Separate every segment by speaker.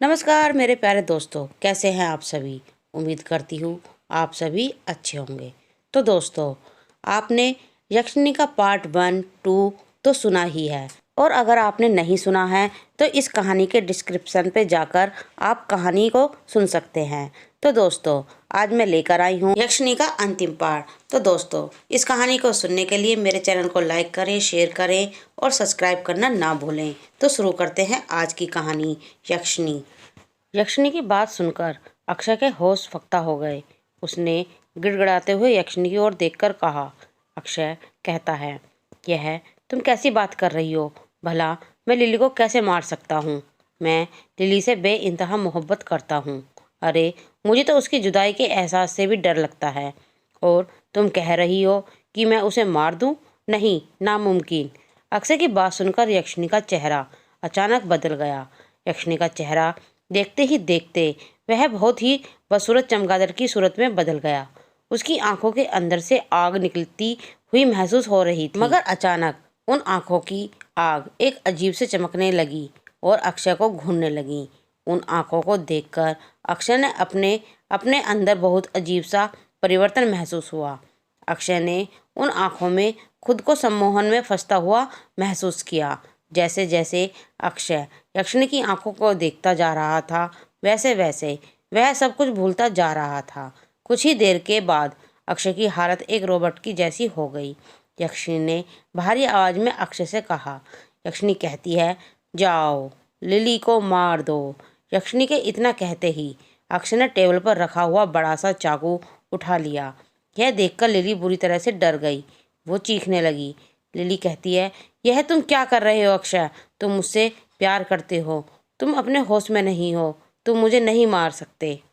Speaker 1: नमस्कार मेरे प्यारे दोस्तों, कैसे हैं आप सभी। उम्मीद करती हूँ आप सभी अच्छे होंगे। तो दोस्तों, आपने यक्षिणी का पार्ट 1, 2 तो सुना ही है, और अगर आपने नहीं सुना है तो इस कहानी के डिस्क्रिप्शन पे जाकर आप कहानी को सुन सकते हैं। तो दोस्तों, आज मैं लेकर आई हूँ यक्षिणी का अंतिम पार्ट। तो दोस्तों, इस कहानी को सुनने के लिए मेरे चैनल को लाइक करें, शेयर करें और सब्सक्राइब करना ना भूलें। तो शुरू करते हैं आज की कहानी यक्षिणी। यक्षिणी की बात सुनकर अक्षय के होश फक्ता हो गए। उसने गिड़गिड़ाते हुए यक्षिणी की ओर देखकर कहा। अक्षय कहता है, यह तुम कैसी बात कर रही हो? भला मैं लिली को कैसे मार सकता हूँ? मैं लिली से बेइंतहा मोहब्बत करता हूँ। अरे, मुझे तो उसकी जुदाई के एहसास से भी डर लगता है। और तुम कह रही हो कि मैं उसे मार दूँ? नहीं, नामुमकिन। अक्षय की बात सुनकर यक्षिणी का चेहरा अचानक बदल गया। यक्षिणी का चेहरा देखते ही देखते वह बहुत ही बदसूरत चमगादड़ की सूरत में बदल गया। उसकी आंखों के अंदर से आग निकलती हुई महसूस हो रही थी, मगर अचानक उन आंखों की आग एक अजीब से चमकने लगी और अक्षय को घूरने लगी। उन आंखों को देखकर अक्षय ने अपने अपने अंदर बहुत अजीब सा परिवर्तन महसूस हुआ। अक्षय ने उन आंखों में खुद को सम्मोहन में फंसता हुआ महसूस किया। जैसे जैसे अक्षय यक्षिणी की आंखों को देखता जा रहा था, वैसे वैसे वह सब कुछ भूलता जा रहा था। कुछ ही देर के बाद अक्षय की हालत एक रोबोट की जैसी हो गई। यक्षिणी ने भारी आवाज में अक्षय से कहा। यक्षिणी कहती है, जाओ लिली को मार दो। यक्षिणी के इतना कहते ही अक्षय ने टेबल पर रखा हुआ बड़ा सा चाकू उठा लिया। यह देखकर लिली बुरी तरह से डर गई। वो चीखने लगी। लिली कहती है, यह तुम क्या कर रहे हो अक्षय? तुम मुझसे प्यार करते हो, तुम अपने होश में नहीं हो, तुम मुझे नहीं मार सकते।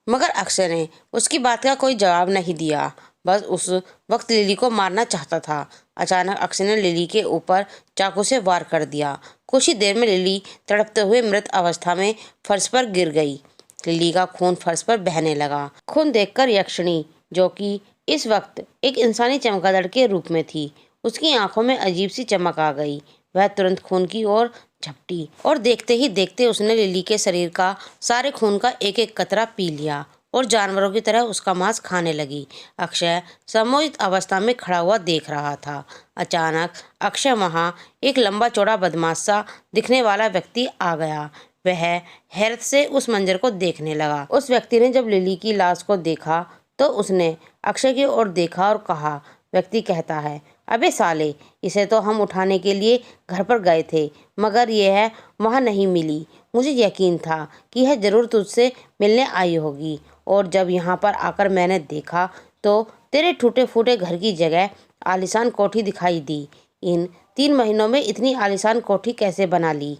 Speaker 1: मगर अक्षय ने उसकी बात का कोई जवाब नहीं दिया, बस उस वक्त लिली को मारना चाहता था। अचानक अक्षय ने लिली के ऊपर चाकू से वार कर दिया। कुछ ही देर में लिली तड़पते हुए मृत अवस्था में फर्श पर गिर गई। लिली का खून फर्श पर बहने लगा। खून देखकर यक्षिणी, जो कि इस वक्त एक इंसानी चमगादड़ के रूप में थी, उसकी आंखों में अजीब सी चमक आ गई। वह तुरंत खून की ओर झपटी और देखते ही देखते उसने लिली के शरीर का सारे खून का एक एक कतरा पी लिया और जानवरों की तरह उसका मांस खाने लगी। अक्षय सम्मोहित अवस्था में खड़ा हुआ देख रहा था। अचानक अक्षय वहां एक लंबा चौड़ा बदमाश सा दिखने वाला व्यक्ति आ गया। वह हैरत से उस मंजर को देखने लगा। उस व्यक्ति ने जब लिली की लाश को देखा तो उसने अक्षय की ओर देखा और कहा। व्यक्ति कहता है, अबे साले, इसे तो हम उठाने के लिए घर पर गए थे, मगर यह वहाँ नहीं मिली। मुझे यकीन था कि यह जरूर तुझसे मिलने आई होगी, और जब यहाँ पर आकर मैंने देखा तो तेरे टूटे फूटे घर की जगह आलीशान कोठी दिखाई दी। इन 3 महीनों में इतनी आलीशान कोठी कैसे बना ली?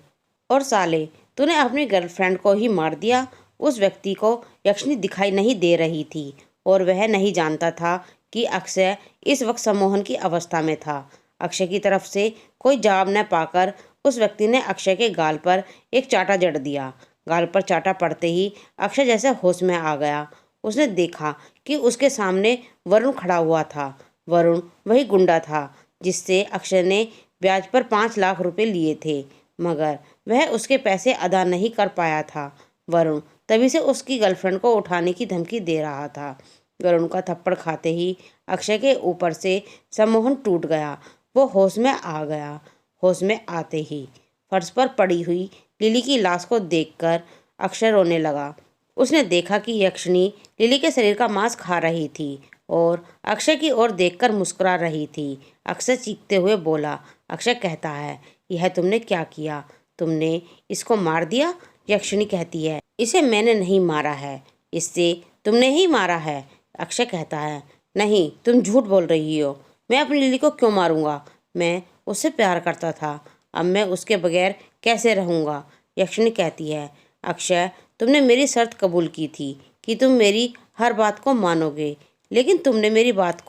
Speaker 1: और साले, तूने अपनी गर्लफ्रेंड को ही मार दिया। उस व्यक्ति को यक्षिणी दिखाई नहीं दे रही थी और वह नहीं जानता था कि अक्षय इस वक्त सम्मोहन की अवस्था में था। अक्षय की तरफ से कोई जवाब न पाकर उस व्यक्ति ने अक्षय के गाल पर एक चाटा जड़ दिया। गाल पर चाटा पड़ते ही अक्षय जैसे होश में आ गया। उसने देखा कि उसके सामने वरुण खड़ा हुआ था। वरुण वही गुंडा था जिससे अक्षय ने ब्याज पर 5 लाख रुपए लिए थे, मगर वह उसके पैसे अदा नहीं कर पाया था। वरुण तभी से उसकी गर्लफ्रेंड को उठाने की धमकी दे रहा था। वरुण का थप्पड़ खाते ही अक्षय के ऊपर से सम्मोहन टूट गया। वो होश में आ गया। होश में आते ही फर्श पर पड़ी हुई लिली की लाश को देखकर अक्षय रोने लगा। उसने देखा कि यक्षिणी लिली के शरीर का मांस खा रही थी और अक्षय की ओर देखकर मुस्कुरा रही थी। अक्षय चीखते हुए बोला। अक्षय कहता है, यह तुमने क्या किया? तुमने इसको मार दिया? यक्षिणी कहती है, इसे मैंने नहीं मारा है, इससे तुमने ही मारा है। अक्षय कहता है, नहीं, तुम झूठ बोल रही हो। मैं अपनी लिली को क्यों मारूंगा? मैं उससे प्यार करता था, अब मैं उसके बगैर कैसे रहूंगा? यक्षिणी कहती है, अक्षय, तुमने मेरी शर्त कबूल की थी कि तुम मेरी हर बात को मानोगे, लेकिन तुमने मेरी बात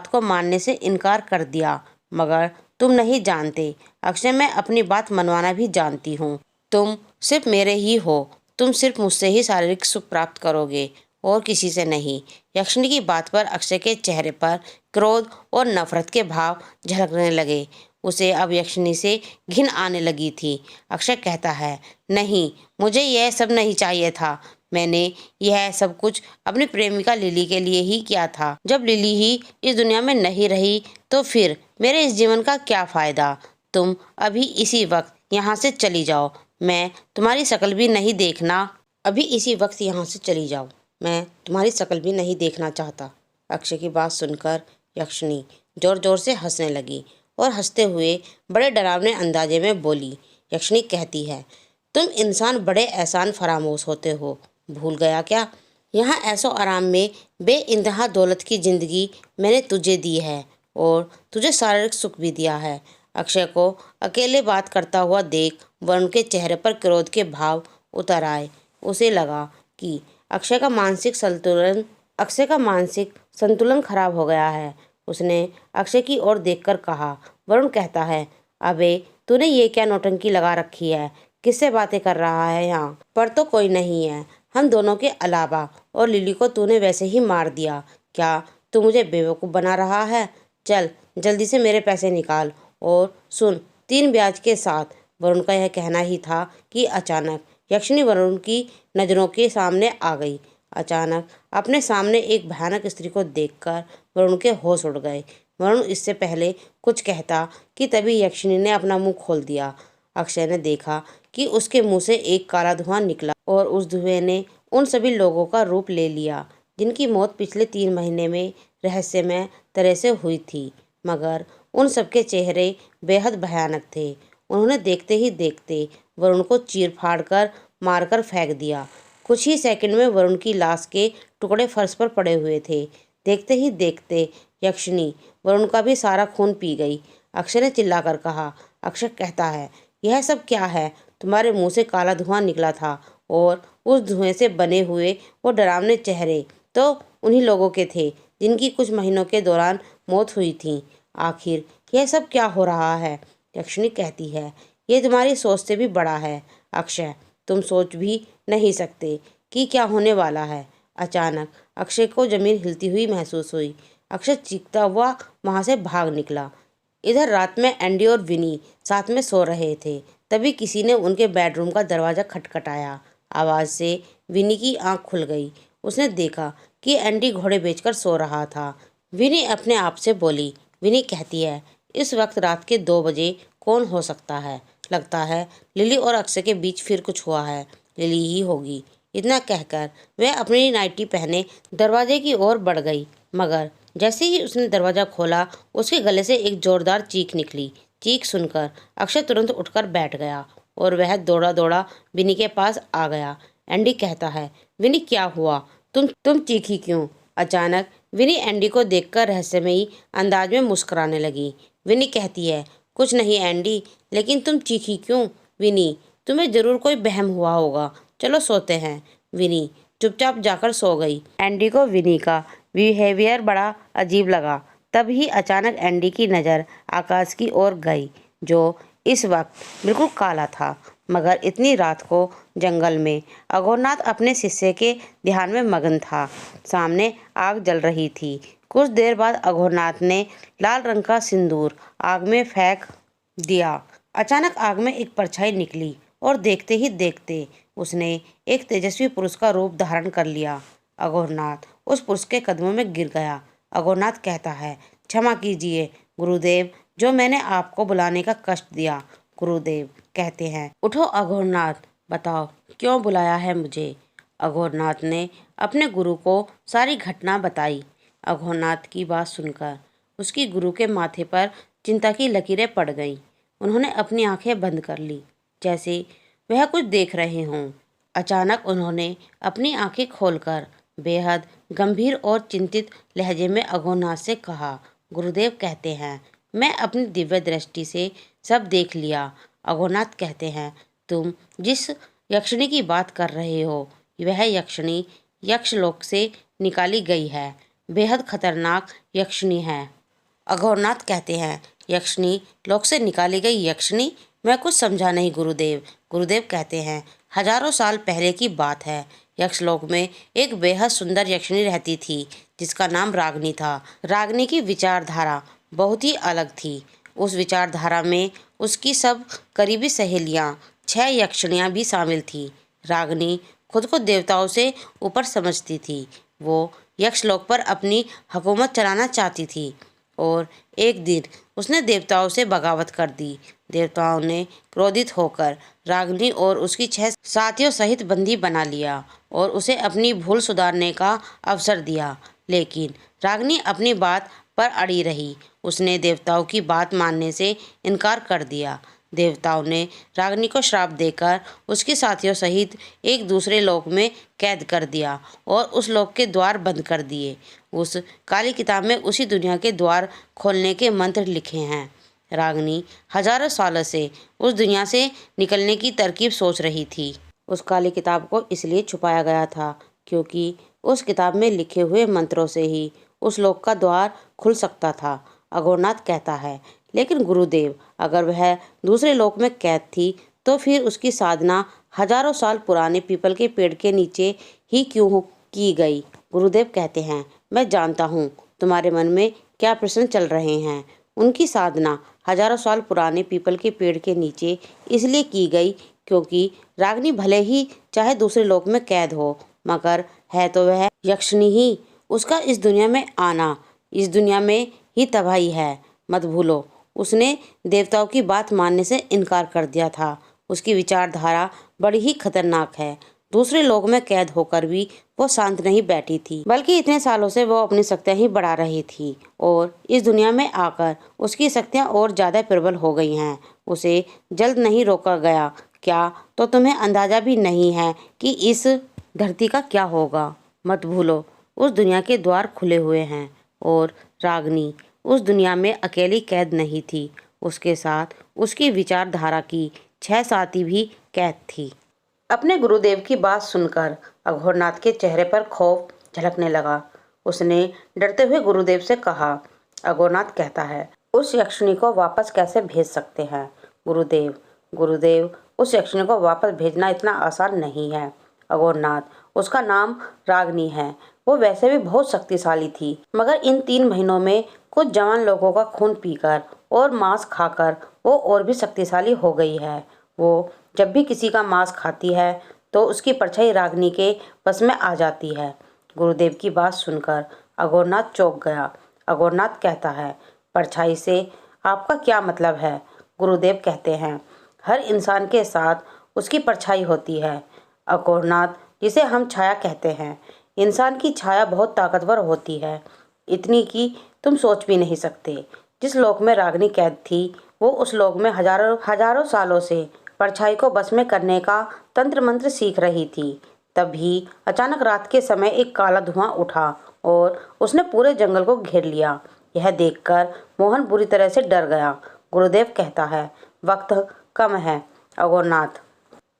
Speaker 1: को मानने से इनकार कर दिया। मगर तुम नहीं जानते अक्षय, मैं अपनी बात मनवाना भी जानती हूँ। तुम सिर्फ मेरे ही हो, तुम सिर्फ मुझसे ही शारीरिक सुख प्राप्त करोगे और किसी से नहीं। यक्षिणी की बात पर अक्षय के चेहरे पर क्रोध और नफरत के भाव झलकने लगे। उसे अब यक्षिणी से घिन आने लगी थी। अक्षय कहता है, नहीं, मुझे यह सब नहीं चाहिए था। मैंने यह सब कुछ अपनी प्रेमिका लिली के लिए ही किया था। जब लिली ही इस दुनिया में नहीं रही तो फिर मेरे इस जीवन का क्या फ़ायदा। तुम अभी इसी वक्त यहाँ से चली जाओ। मैं तुम्हारी शक्ल भी नहीं देखना अभी इसी वक्त यहाँ से चली जाओ। मैं तुम्हारी शक्ल भी नहीं देखना चाहता। अक्षय की बात सुनकर यक्षिणी जोर जोर से हंसने लगी और हंसते हुए बड़े डरावने अंदाजे में बोली। यक्षिणी कहती है, तुम इंसान बड़े एहसान फरामोश होते हो, भूल गया क्या? यहाँ ऐसो आराम में बेइंतहा दौलत की ज़िंदगी मैंने तुझे दी है और तुझे शारीरिक सुख भी दिया है। अक्षय को अकेले बात करता हुआ देख वरुण के चेहरे पर क्रोध के भाव उतर आए। उसे लगा कि अक्षय का मानसिक संतुलन खराब हो गया है। उसने अक्षय की ओर देखकर कहा। वरुण कहता है, अबे तूने ये क्या नौटंकी लगा रखी है? किससे बातें कर रहा है? यहाँ पर तो कोई नहीं है हम दोनों के अलावा, और लिली को तूने वैसे ही मार दिया। क्या तू मुझे बेवकूफ़ बना रहा है? चल जल्दी से मेरे पैसे निकाल और सुन, 3 ब्याज के साथ। वरुण का यह कहना ही था कि अचानक यक्षिणी वरुण की नज़रों के सामने आ गई। अचानक अपने सामने एक भयानक स्त्री को देखकर वरुण के होश उड़ गए। वरुण इससे पहले कुछ कहता कि तभी यक्षिणी ने अपना मुंह खोल दिया। अक्षय ने देखा कि उसके मुंह से एक काला धुआं निकला और उस धुएं ने उन सभी लोगों का रूप ले लिया जिनकी मौत पिछले 3 महीने में रहस्यमय तरह से हुई थी, मगर उन सबके चेहरे बेहद भयानक थे। उन्होंने देखते ही देखते वरुण को चीर फाड़ कर मारकर फेंक दिया। कुछ ही सेकंड में वरुण की लाश के टुकड़े फर्श पर पड़े हुए थे। देखते ही देखते यक्षिणी वरुण का भी सारा खून पी गई। अक्षय ने चिल्लाकर कहा। अक्षय कहता है, यह सब क्या है? तुम्हारे मुंह से काला धुआं निकला था और उस धुएं से बने हुए वो डरावने चेहरे तो उन्हीं लोगों के थे जिनकी कुछ महीनों के दौरान मौत हुई थी। आखिर यह सब क्या हो रहा है? यक्षिणी कहती है, ये तुम्हारी सोच से भी बड़ा है अक्षय। तुम सोच भी नहीं सकते कि क्या होने वाला है। अचानक अक्षय को जमीन हिलती हुई महसूस हुई। अक्षय चीखता हुआ वहां से भाग निकला। इधर रात में एंडी और विनी साथ में सो रहे थे। तभी किसी ने उनके बेडरूम का दरवाज़ा खटखटाया। आवाज़ से विनी की आंख खुल गई। उसने देखा कि एंडी घोड़े बेचकर सो रहा था। विनी अपने आप से बोली। विनी कहती है, इस वक्त रात के 2 बजे कौन हो सकता है? लगता है लिली और अक्षय के बीच फिर कुछ हुआ है। लिली ही होगी। इतना कहकर वह अपनी नाइटी पहने दरवाजे की ओर बढ़ गई, मगर जैसे ही उसने दरवाज़ा खोला उसके गले से एक जोरदार चीख निकली। चीख सुनकर अक्षय तुरंत उठकर बैठ गया और वह दौड़ा दौड़ा विनी के पास आ गया। एंडी कहता है, विनी क्या हुआ? तुम चीखी क्यों? अचानक विनी एंडी को देखकर रहस्यमयी अंदाज में मुस्कुराने लगी। विनी कहती है, कुछ नहीं एंडी, लेकिन तुम चीखी क्यों? विनी, तुम्हें जरूर कोई बहम हुआ होगा। चलो सोते हैं। विनी चुपचाप जाकर सो गई। एंडी को विनी का बिहेवियर बड़ा अजीब लगा। तभी अचानक एंडी की नज़र आकाश की ओर गई, जो इस वक्त बिल्कुल काला था। मगर इतनी रात को जंगल में अघोरनाथ अपने शिष्य के ध्यान में मगन था। सामने आग जल रही थी। कुछ देर बाद अघोरनाथ ने लाल रंग का सिंदूर आग में फेंक दिया। अचानक आग में एक परछाई निकली और देखते ही देखते उसने एक तेजस्वी पुरुष का रूप धारण कर लिया। अघोरनाथ उस पुरुष के कदमों में गिर गया। अघोरनाथ कहता है, क्षमा कीजिए गुरुदेव, जो मैंने आपको बुलाने का कष्ट दिया। गुरुदेव कहते हैं, उठो अघोरनाथ, बताओ क्यों बुलाया है मुझे? अघोरनाथ ने अपने गुरु को सारी घटना बताई। अघोरनाथ की बात सुनकर उसकी गुरु के माथे पर चिंता की लकीरें पड़ गईं। उन्होंने अपनी आंखें बंद कर ली, जैसे वह कुछ देख रहे हों। अचानक उन्होंने अपनी आंखें खोलकर बेहद गंभीर और चिंतित लहजे में अघोरनाथ से कहा। गुरुदेव कहते हैं, मैं अपनी दिव्य दृष्टि से सब देख लिया। अघोरनाथ कहते हैं, तुम जिस यक्षिणी की बात कर रहे हो वह यक्षिणी यक्षलोक से निकाली गई है। बेहद खतरनाक यक्षिणी है। अघोरनाथ कहते हैं, यक्षिणी लोक से निकाली गई यक्षिणी? मैं कुछ समझा नहीं गुरुदेव। गुरुदेव कहते हैं, हजारों साल पहले की बात है। यक्षलोक में एक बेहद सुंदर यक्षिणी रहती थी जिसका नाम रागिनी था। रागिनी की विचारधारा बहुत ही अलग थी। उस विचारधारा में उसकी सब करीबी सहेलियां 6 यक्षिणियां भी शामिल थी। रागिनी खुद को देवताओं से ऊपर समझती थी। वो यक्षलोक पर अपनी हुकूमत चलाना चाहती थी और एक दिन उसने देवताओं से बगावत कर दी। देवताओं ने क्रोधित होकर रागिनी और उसकी 6 साथियों सहित बंदी बना लिया और उसे अपनी भूल सुधारने का अवसर दिया। लेकिन रागिनी अपनी बात पर अड़ी रही। उसने देवताओं की बात मानने से इनकार कर दिया। देवताओं ने रागिनी को श्राप देकर उसके साथियों सहित एक दूसरे लोक में कैद कर दिया और उस लोक के द्वार बंद कर दिए। उस काली किताब में उसी दुनिया के द्वार खोलने के मंत्र लिखे हैं। रागिनी हजारों सालों से उस दुनिया से निकलने की तरकीब सोच रही थी। उस काली किताब को इसलिए छुपाया गया था क्योंकि उस किताब में लिखे हुए मंत्रों से ही उस लोक का द्वार खुल सकता था। अघोरनाथ कहता है, लेकिन गुरुदेव, अगर वह दूसरे लोक में कैद थी तो फिर उसकी साधना हजारों साल पुराने पीपल के पेड़ के नीचे ही क्यों की गई? गुरुदेव कहते हैं, मैं जानता हूँ तुम्हारे मन में क्या प्रश्न चल रहे हैं। उनकी साधना हजारों साल पुराने पीपल के पेड़ के नीचे इसलिए की गई क्योंकि रागिनी भले ही चाहे दूसरे लोक में कैद हो, मगर है तो वह यक्षिणी ही। उसका इस दुनिया में आना इस दुनिया में ही तबाही है। मत भूलो, उसने देवताओं की बात मानने से इनकार कर दिया था। उसकी विचारधारा बड़ी ही खतरनाक है। दूसरे लोक में कैद होकर भी वो शांत नहीं बैठी थी, बल्कि इतने सालों से वो अपनी शक्तियां ही बढ़ा रही थी और इस दुनिया में आकर उसकी शक्तियां और ज़्यादा प्रबल हो गई हैं। उसे जल्द नहीं रोका गया। क्या तो तुम्हें अंदाजा भी नहीं है कि इस धरती का क्या होगा? मत भूलो, उस दुनिया के द्वार खुले हुए हैं और रागिनी उस दुनिया में अकेली कैद नहीं थी। उसके साथ उसकी विचारधारा की 6 साथी भी कैद थी। अपने गुरुदेव की बात सुनकर अघोरनाथ के चेहरे पर खौफ झलकने लगा। उसने डरते हुए गुरुदेव से कहा। अघोरनाथ कहता है, उस यक्षिणी को वापस कैसे भेज सकते हैं? गुरुदेव, उस यक्षिणी को वापस भेजना इतना आसान नहीं है। अघोरनाथ, उसका नाम रागिनी है। वो वैसे भी बहुत शक्तिशाली थी, मगर इन 3 महीनों में कुछ जवान लोगों का खून पीकर और मांस खाकर वो और भी शक्तिशाली हो गई है। वो जब भी किसी का मांस खाती है तो उसकी परछाई रागिनी के बस में आ जाती है। गुरुदेव की बात सुनकर अघोरनाथ चौंक गया। अघोरनाथ कहता है, परछाई से आपका क्या मतलब है? गुरुदेव कहते हैं, हर इंसान के साथ उसकी परछाई होती है अघोरनाथ, जिसे हम छाया कहते हैं। इंसान की छाया बहुत ताकतवर होती है, इतनी कि तुम सोच भी नहीं सकते। जिस लोक में रागिनी कैद थी, वो उस लोक में हजारों सालों से परछाई को बस में करने का तंत्र मंत्र सीख रही थी। तभी अचानक रात के समय एक काला धुआं उठा और उसने पूरे जंगल को घेर लिया। यह देखकर मोहन बुरी तरह से डर गया। गुरुदेव कहता है, वक्त कम है। अघोरनाथ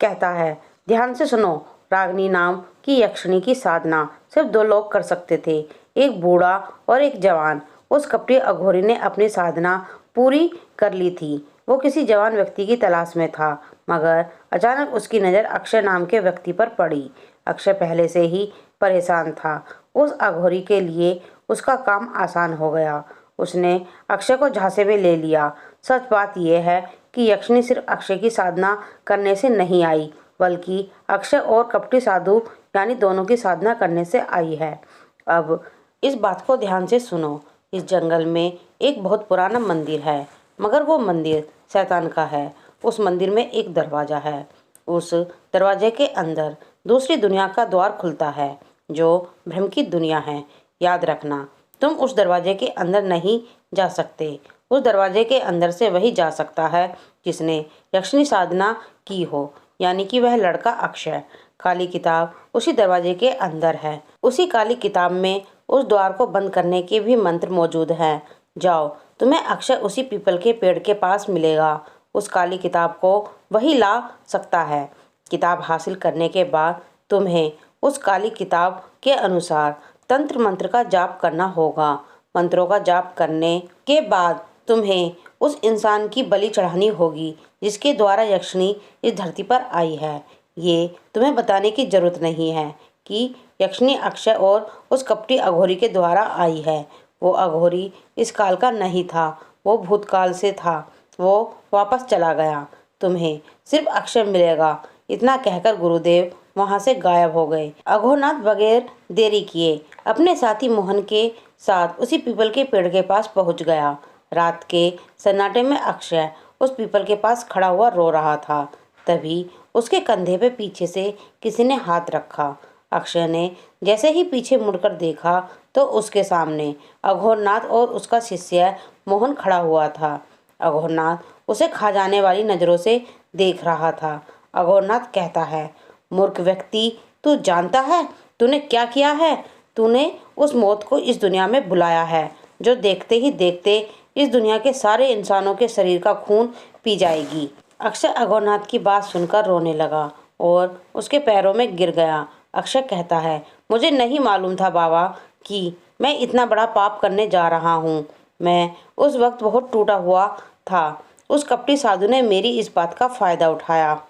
Speaker 1: कहता है, ध्यान से सुनो। रागिनी नाम की यक्षिणी की साधना सिर्फ 2 लोग कर सकते थे, एक बूढ़ा और एक जवान। उस कपटी अघोरी ने अपनी साधना पूरी कर ली थी। वो किसी जवान व्यक्ति की तलाश में था, मगर अचानक उसकी नज़र अक्षय नाम के व्यक्ति पर पड़ी। अक्षय पहले से ही परेशान था। उस अघोरी के लिए उसका काम आसान हो गया। उसने अक्षय को झांसे में ले लिया। सच बात यह है कि यक्षिणी सिर्फ अक्षय की साधना करने से नहीं आई, बल्कि अक्षय और कपटी साधु यानी दोनों की साधना करने से आई है। अब इस बात को ध्यान से सुनो। इस जंगल में एक बहुत पुराना मंदिर है, मगर वो मंदिर शैतान का है। उस मंदिर में एक दरवाज़ा है। उस दरवाजे के अंदर दूसरी दुनिया का द्वार खुलता है, जो भ्रम की दुनिया है। याद रखना, तुम उस दरवाजे के अंदर नहीं जा सकते। उस दरवाजे के अंदर से वही जा सकता है जिसने यक्षिणी साधना की हो, यानी कि वह लड़का अक्षय। काली किताब उसी दरवाजे के अंदर है। उसी काली किताब में उस द्वार को बंद करने के भी मंत्र मौजूद हैं। जाओ, तुम्हें अक्षय उसी पीपल के पेड़ के पास मिलेगा। उस काली किताब को वही ला सकता है। किताब हासिल करने के बाद तुम्हें उस काली किताब के अनुसार तंत्र मंत्र का जाप करना होगा। मंत्रों का जाप करने के बाद तुम्हें उस इंसान की बलि चढ़ानी होगी जिसके द्वारा यक्षिणी इस धरती पर आई है। ये तुम्हें बताने की जरूरत नहीं है कि यक्षिणी अक्षय और उस कपटी अघोरी के द्वारा आई है। वो अघोरी इस काल का नहीं था, वो भूतकाल से था, वो वापस चला गया। तुम्हें सिर्फ अक्षय मिलेगा, इतना कहकर गुरुदेव वहां से गायब हो गए। अघोरनाथ बगैर देरी किए अपने साथी मोहन के साथ उसी पीपल के पेड़ के पास पहुंच गया। रात के सन्नाटे में अक्षय उस पीपल के पास खड़ा हुआ रो रहा था। तभी उसके कंधे पे पीछे से किसी ने हाथ रखा। अक्षय ने जैसे ही पीछे मुड़कर देखा तो उसके सामने अघोरनाथ और उसका शिष्य मोहन खड़ा हुआ था। अघोरनाथ उसे खा जाने वाली नजरों से देख रहा था। अघोरनाथ कहता है, मूर्ख व्यक्ति, तू जानता है तूने क्या किया है? तूने उस मौत को इस दुनिया में बुलाया है जो देखते ही देखते इस दुनिया के सारे इंसानों के शरीर का खून पी जाएगी। अक्षय अघोरनाथ की बात सुनकर रोने लगा और उसके पैरों में गिर गया। अक्षय कहता है, मुझे नहीं मालूम था बाबा कि मैं इतना बड़ा पाप करने जा रहा हूँ। मैं उस वक्त बहुत टूटा हुआ था। उस कपटी साधु ने मेरी इस बात का फायदा उठाया।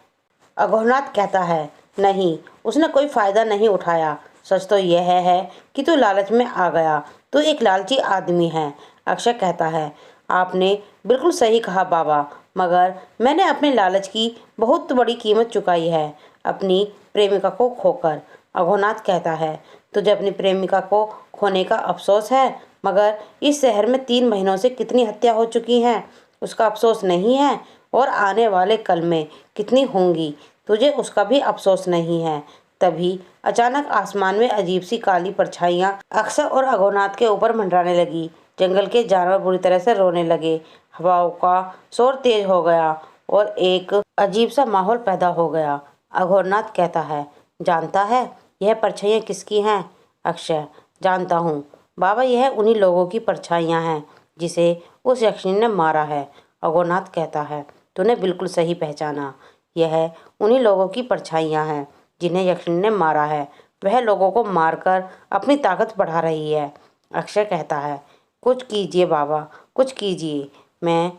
Speaker 1: अघोरनाथ कहता है, नहीं, उसने कोई फायदा नहीं उठाया। सच तो यह है कि तू लालच में आ गया। तू एक लालची आदमी है। अक्षय कहता है, आपने बिल्कुल सही कहा बाबा, मगर मैंने अपने लालच की बहुत बड़ी कीमत चुकाई है, अपनी प्रेमिका को खोकर। अघोरनाथ कहता है, तुझे अपनी प्रेमिका को खोने का अफसोस है, मगर इस शहर में 3 महीनों से कितनी हत्या हो चुकी हैं, उसका अफसोस नहीं है? और आने वाले कल में कितनी होंगी, तुझे उसका भी अफसोस नहीं है? तभी अचानक आसमान में अजीब सी काली परछाइयां अक्षय और अघोरनाथ के ऊपर मंडराने लगी। जंगल के जानवर बुरी तरह से रोने लगे। हवाओं का शोर तेज हो गया और एक अजीब सा माहौल पैदा हो गया। अघोरनाथ कहता है, जानता है यह परछाइयां किसकी हैं? अक्षय, जानता हूँ बाबा, यह उन्हीं लोगों की परछाइयां हैं जिसे उस यक्षिणी ने मारा है। अघोरनाथ कहता है, तूने बिल्कुल सही पहचाना, यह उन्हीं लोगों की परछाइयां हैं जिन्हें यक्षिणी ने मारा है। वह लोगों को मारकर अपनी ताकत बढ़ा रही है। अक्षय कहता है, कुछ कीजिए बाबा, कुछ कीजिए, मैं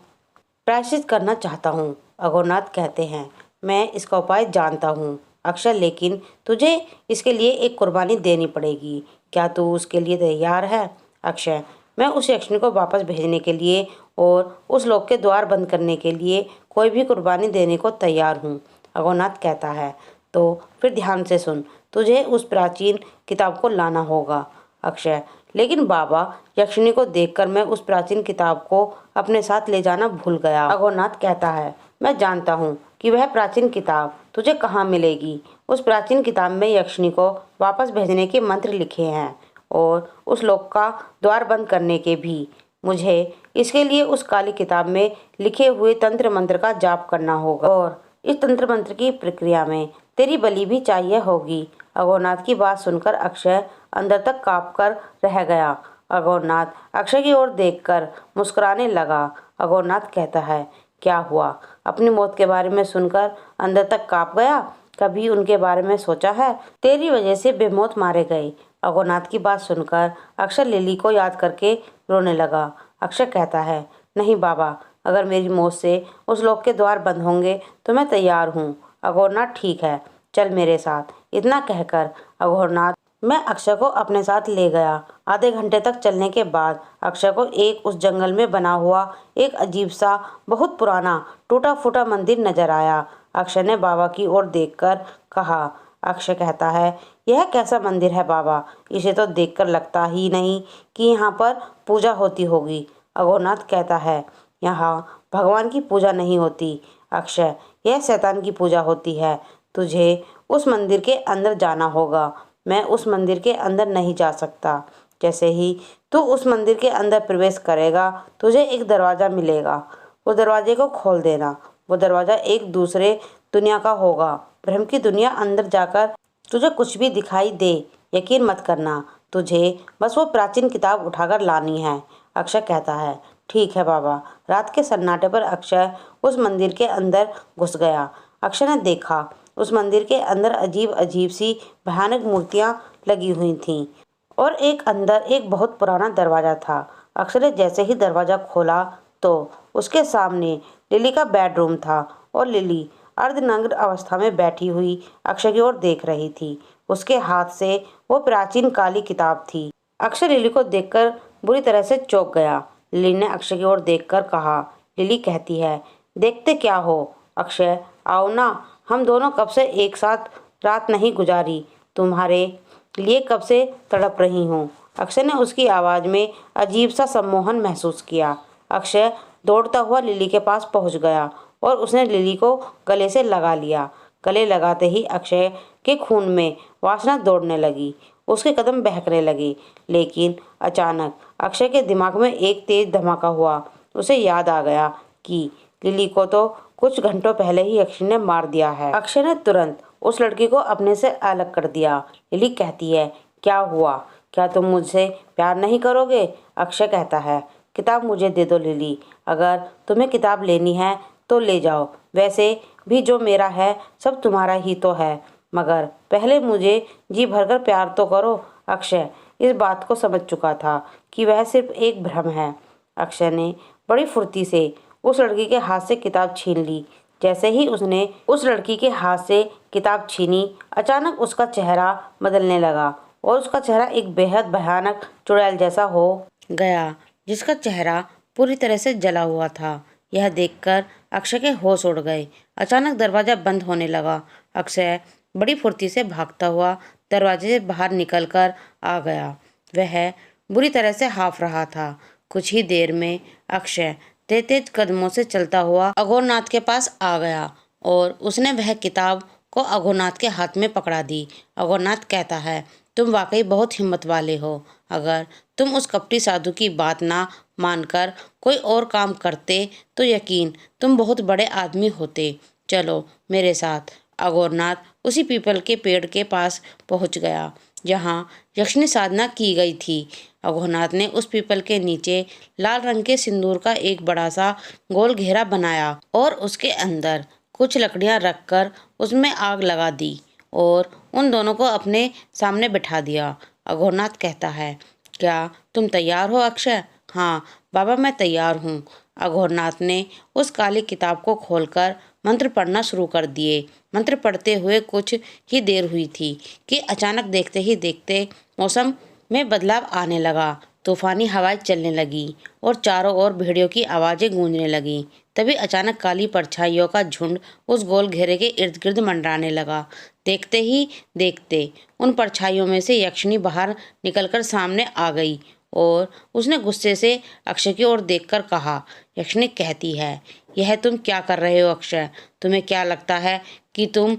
Speaker 1: प्रायश्चित करना चाहता हूँ। अघोरनाथ कहते हैं, मैं इसका उपाय जानता हूँ अक्षय, लेकिन तुझे इसके लिए एक कुर्बानी देनी पड़ेगी। क्या तू उसके लिए तैयार है? अक्षय, मैं उस यक्षिणी को वापस भेजने के लिए और उस लोक के द्वार बंद करने के लिए कोई भी कुर्बानी देने को तैयार हूँ। अघोरनाथ कहता है, तो फिर ध्यान से सुन, तुझे उस प्राचीन किताब को लाना होगा। अक्षय, लेकिन बाबा, यक्षिणी को देखकर मैं उस प्राचीन किताब को अपने साथ ले जाना भूल गया। अघोरनाथ कहता है, मैं जानता हूँ कि वह प्राचीन किताब तुझे कहाँ मिलेगी। उस प्राचीन किताब में यक्षिणी को वापस भेजने के मंत्र लिखे हैं और उस लोक का द्वार बंद करने के भी। मुझे इसके लिए उस काली किताब में लिखे हुए तंत्र मंत्र का जाप करना होगा और इस तंत्र मंत्र की प्रक्रिया में तेरी बलि भी चाहिए होगी। अघोरनाथ की बात सुनकर अक्षय अंदर तक काँप कर रह गया। अघोरनाथ अक्षय की ओर देखकर मुस्कुराने लगा। अघोरनाथ कहता है, क्या हुआ? अपनी मौत के बारे में सुनकर अंदर तक काँप गया? कभी उनके बारे में सोचा है? तेरी वजह से बेमौत मारे गए। अघोरनाथ की बात सुनकर अक्षय लिली को याद करके रोने लगा। अक्षय कहता है, नहीं बाबा, अगर मेरी मौत से उस लोक के द्वार बंद होंगे तो मैं तैयार हूँ। अघोरनाथ, ठीक है, चल मेरे साथ। इतना कहकर अघोरनाथ मैं अक्षय को अपने साथ ले गया। आधे घंटे तक चलने के बाद अक्षय को एक उस जंगल में बना हुआ एक अजीब सा बहुत पुराना टूटा फूटा मंदिर नजर आया। अक्षय ने बाबा की ओर देखकर कहा। अक्षय कहता है, यह कैसा मंदिर है बाबा? इसे तो देखकर लगता ही नहीं कि यहाँ पर पूजा होती होगी। अघोरनाथ कहता है, यहाँ भगवान की पूजा नहीं होती अक्षय, यह शैतान की पूजा होती है। तुझे उस मंदिर के अंदर जाना होगा। मैं उस मंदिर के अंदर नहीं जा सकता। जैसे ही तू उस मंदिर के अंदर प्रवेश करेगा तुझे एक दरवाज़ा मिलेगा। उस दरवाजे को खोल देना। वो दरवाज़ा एक दूसरे दुनिया का होगा, ब्रह्म की दुनिया। अंदर जाकर तुझे कुछ भी दिखाई दे, यकीन मत करना, तुझे बस वो प्राचीन किताब उठाकर लानी है। अक्षय कहता है, ठीक है बाबा। रात के सन्नाटे पर अक्षय उस मंदिर के अंदर घुस गया। अक्षय ने देखा उस मंदिर के अंदर अजीब अजीब सी भयानक मूर्तियां लगी हुई थीं और अंदर एक बहुत पुराना दरवाज़ा था। अक्षय ने जैसे ही दरवाज़ा खोला तो उसके सामने लिली का बेडरूम था और लिली अर्धनग्न अवस्था में बैठी हुई अक्षय की ओर देख रही थी। उसके हाथ से वो प्राचीन काली किताब थी। अक्षय लिली को देखकर बुरी तरह से चौंक गया। लिली ने अक्षय की ओर देखकर कहा। लिली कहती है, देखते क्या हो अक्षय, आओ ना, हम दोनों कब से एक साथ रात नहीं गुजारी, तुम्हारे लिए कब से तड़प रही हूँ। अक्षय ने उसकी आवाज़ में अजीब सा सम्मोहन महसूस किया। अक्षय दौड़ता हुआ लिली के पास पहुँच गया और उसने लिली को गले से लगा लिया। गले लगाते ही अक्षय के खून में वासना दौड़ने लगी, उसके कदम बहकने लगे। लेकिन अचानक अक्षय के दिमाग में एक तेज धमाका हुआ। उसे याद आ गया कि लिली को तो कुछ घंटों पहले ही अक्षय ने मार दिया है। अक्षय ने तुरंत उस लड़की को अपने से अलग कर दिया। लिली कहती है, क्या हुआ, क्या तुम मुझसे प्यार नहीं करोगे? अक्षय कहता है, किताब मुझे दे दो लिली, अगर तुम्हें किताब लेनी है तो ले जाओ, वैसे भी जो मेरा है सब तुम्हारा ही तो है, मगर पहले मुझे जी भरकर प्यार तो करो। अक्षय इस बात को समझ चुका था कि वह सिर्फ एक भ्रम है। अक्षय ने बड़ी फुर्ती से उस लड़की के हाथ से किताब छीन ली। जैसे ही उसने उस लड़की के हाथ से किताब छीनी, अचानक उसका चेहरा बदलने लगा और उसका चेहरा एक बेहद भयानक चुड़ैल जैसा हो गया, जिसका चेहरा पूरी तरह से जला हुआ था। यह देखकर अक्षय के होश उड़ गए। अचानक दरवाजा बंद होने लगा। अक्षय बड़ी फुर्ती से भागता हुआ दरवाजे से बाहर निकलकर आ गया। वह बुरी तरह से हाफ रहा था। कुछ ही देर में अक्षय तेज तेज कदमों से चलता हुआ अघोरनाथ के पास आ गया और उसने वह किताब को अघोरनाथ के हाथ में पकड़ा दी। अघोरनाथ कहता है, तुम वाकई बहुत हिम्मत वाले हो। अगर तुम उस कपटी साधु की बात ना मानकर कोई और काम करते तो यकीन तुम बहुत बड़े आदमी होते। चलो मेरे साथ। अघोरनाथ उसी पीपल के पेड़ के पास पहुंच गया जहां यक्षिणी साधना की गई थी। अघोरनाथ ने उस पीपल के नीचे लाल रंग के सिंदूर का एक बड़ा सा गोल घेरा बनाया और उसके अंदर कुछ लकड़ियां रखकर उसमें आग लगा दी और उन दोनों को अपने सामने बिठा दिया। अघोरनाथ कहता है, क्या तुम तैयार हो अक्षय? हाँ बाबा, मैं तैयार हूँ। अघोरनाथ ने उस काली किताब को खोलकर मंत्र पढ़ना शुरू कर दिए। मंत्र पढ़ते हुए कुछ ही देर हुई थी कि अचानक देखते ही देखते मौसम में बदलाव आने लगा। तूफानी हवाएं चलने लगी और चारों ओर भेड़ियों की आवाज़ें गूंजने लगीं। तभी अचानक काली परछाइयों का झुंड उस गोल घेरे के इर्द गिर्द मंडराने लगा। देखते ही देखते उन परछाइयों में से यक्षिणी बाहर निकलकर सामने आ गई और उसने गुस्से से अक्षय की ओर देखकर कहा। यक्षिणी कहती है, यह तुम क्या कर रहे हो अक्षय? तुम्हें क्या लगता है कि तुम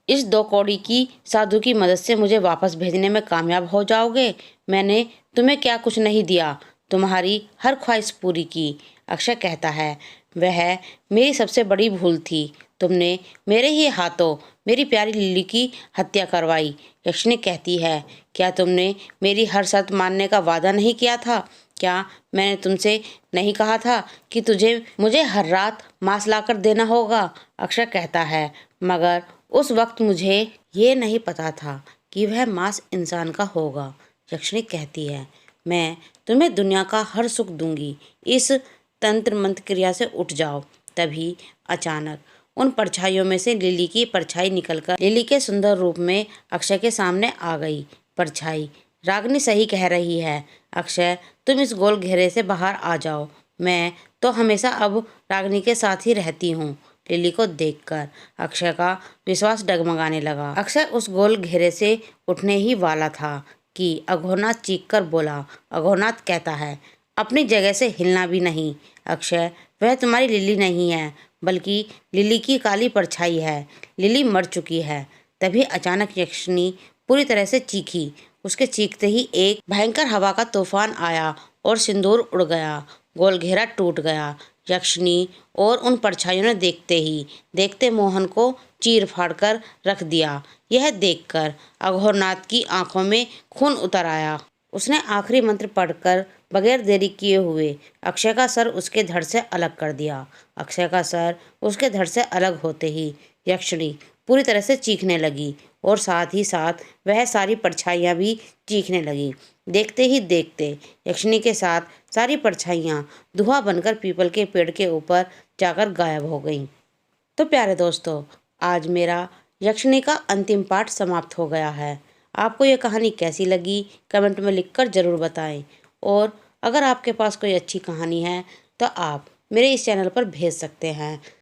Speaker 1: इस 2 कौड़ी की साधु की मदद से मुझे वापस भेजने में कामयाब हो जाओगे? मैंने तुम्हें क्या कुछ नहीं दिया, तुम्हारी हर ख्वाहिश पूरी की। अक्षय कहता है, वह मेरी सबसे बड़ी भूल थी। तुमने मेरे ही हाथों मेरी प्यारी लिली की हत्या करवाई। यक्षिणी कहती है, क्या तुमने मेरी हर शर्त मानने का वादा नहीं किया था? क्या मैंने तुमसे नहीं कहा था कि तुझे मुझे हर रात मांस लाकर देना होगा? अक्षय कहता है, मगर उस वक्त मुझे ये नहीं पता था कि वह मांस इंसान का होगा। यक्षिणी कहती है, मैं तुम्हें दुनिया का हर सुख दूंगी, इस तंत्र मंत्र क्रिया से उठ जाओ। तभी अचानक उन परछाइयों में से लिली की परछाई निकलकर लिली के सुंदर रूप में अक्षय के सामने आ गई। परछाई, रागिनी सही कह रही है अक्षय, तुम इस गोल घेरे से बाहर आ जाओ। मैं तो हमेशा अब रागिनी के साथ ही रहती हूँ। लिली को देखकर अक्षय का विश्वास डगमगाने लगा। अक्षय उस गोल घेरे से उठने ही वाला था कि अघोरनाथ चीखकर बोला। अघोरनाथ कहता है, अपनी जगह से हिलना भी नहीं अक्षय, वह तुम्हारी लिली नहीं है बल्कि लिली की काली परछाई है। लिली मर चुकी है। तभी अचानक यक्षिणी पूरी तरह से चीखी। उसके चीखते ही एक भयंकर हवा का तूफान आया और सिंदूर उड़ गया। गोल घेरा टूट गया। यक्षिणी और उन परछाइयों ने देखते ही देखते मोहन को चीर फाड़ कर रख दिया। यह देखकर अघोरनाथ की आंखों में खून उतर आया। उसने आखिरी मंत्र पढ़कर बगैर देरी किए हुए अक्षय का सर उसके धड़ से अलग कर दिया। अक्षय का सर उसके धड़ से अलग होते ही यक्षिणी पूरी तरह से चीखने लगी और साथ ही साथ वह सारी परछाइयाँ भी चीखने लगी। देखते ही देखते यक्षिणी के साथ सारी परछाइयाँ धुआं बनकर पीपल के पेड़ के ऊपर जाकर गायब हो गईं। तो प्यारे दोस्तों, आज मेरा यक्षिणी का अंतिम पाठ समाप्त हो गया है। आपको ये कहानी कैसी लगी कमेंट में लिखकर ज़रूर बताएं और अगर आपके पास कोई अच्छी कहानी है तो आप मेरे इस चैनल पर भेज सकते हैं।